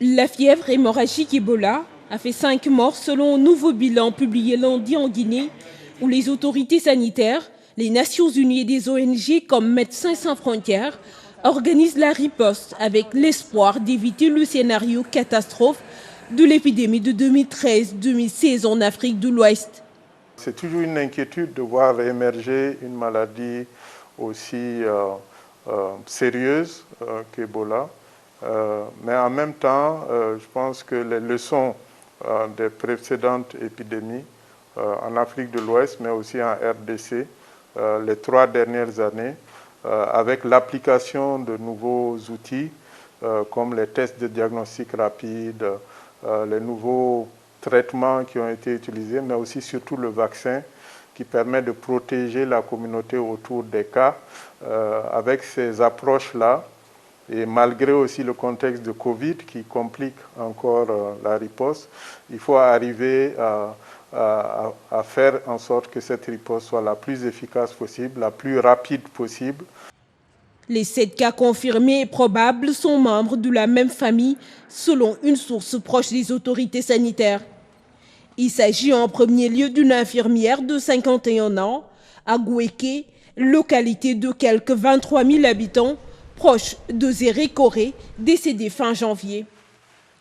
La fièvre hémorragique Ebola a fait 5 morts selon un nouveau bilan publié lundi en Guinée, où les autorités sanitaires, les Nations Unies et des ONG comme Médecins sans frontières organisent la riposte avec l'espoir d'éviter le scénario catastrophe de l'épidémie de 2013-2016 en Afrique de l'Ouest. C'est toujours une inquiétude de voir émerger une maladie aussi sérieuse qu'Ebola. Mais en même temps, je pense que les leçons des précédentes épidémies en Afrique de l'Ouest, mais aussi en RDC, les 3 dernières années, avec l'application de nouveaux outils comme les tests de diagnostic rapide, les nouveaux traitements qui ont été utilisés, mais aussi surtout le vaccin qui permet de protéger la communauté autour des cas. Avec ces approches-là, et malgré aussi le contexte de Covid qui complique encore la riposte, il faut arriver à faire en sorte que cette riposte soit la plus efficace possible, la plus rapide possible. Les 7 cas confirmés et probables sont membres de la même famille, selon une source proche des autorités sanitaires. Il s'agit en premier lieu d'une infirmière de 51 ans, à Gouéké, localité de quelques 23 000 habitants, proche de Zérékoré, décédée fin janvier.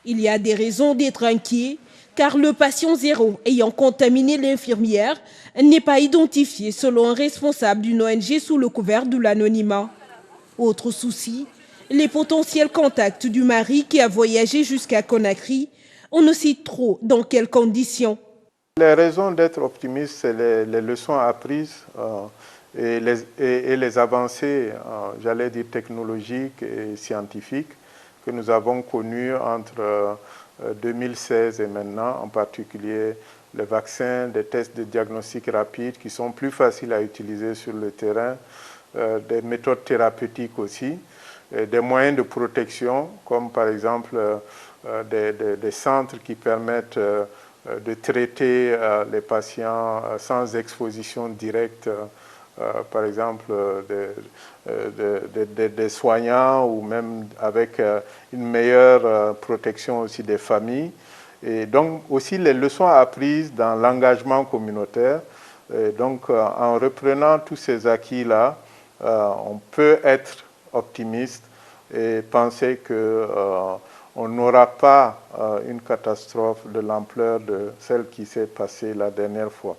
Il y a des raisons d'être inquiet, car le patient zéro ayant contaminé l'infirmière n'est pas identifié selon un responsable d'une ONG sous le couvert de l'anonymat. Autre souci, les potentiels contacts du mari qui a voyagé jusqu'à Conakry. On ne sait trop dans quelles conditions. Les raisons d'être optimiste, c'est les leçons apprises et les avancées, j'allais dire technologiques et scientifiques que nous avons connues entre 2016 et maintenant, en particulier les vaccins, des tests de diagnostic rapide qui sont plus faciles à utiliser sur le terrain, des méthodes thérapeutiques aussi, des moyens de protection comme par exemple des centres qui permettent de traiter les patients sans exposition directe, par exemple des soignants ou même avec une meilleure protection aussi des familles. Et donc aussi les leçons apprises dans l'engagement communautaire. Et donc en reprenant tous ces acquis-là, on peut être optimiste et penser qu'on n'aura pas une catastrophe de l'ampleur de celle qui s'est passée la dernière fois.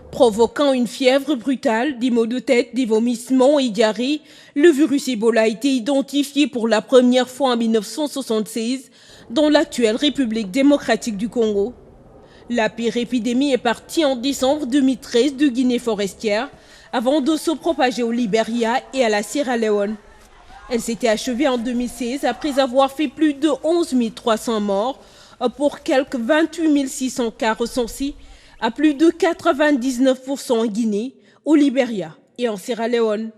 Provoquant une fièvre brutale, des maux de tête, des vomissements et diarrhées, le virus Ebola a été identifié pour la première fois en 1976 dans l'actuelle République démocratique du Congo. La pire épidémie est partie en décembre 2013 de Guinée forestière avant de se propager au Libéria et à la Sierra Leone. Elle s'était achevée en 2016 après avoir fait plus de 11 300 morts pour quelques 28 600 cas recensés, à plus de 99% en Guinée, au Libéria et en Sierra Leone.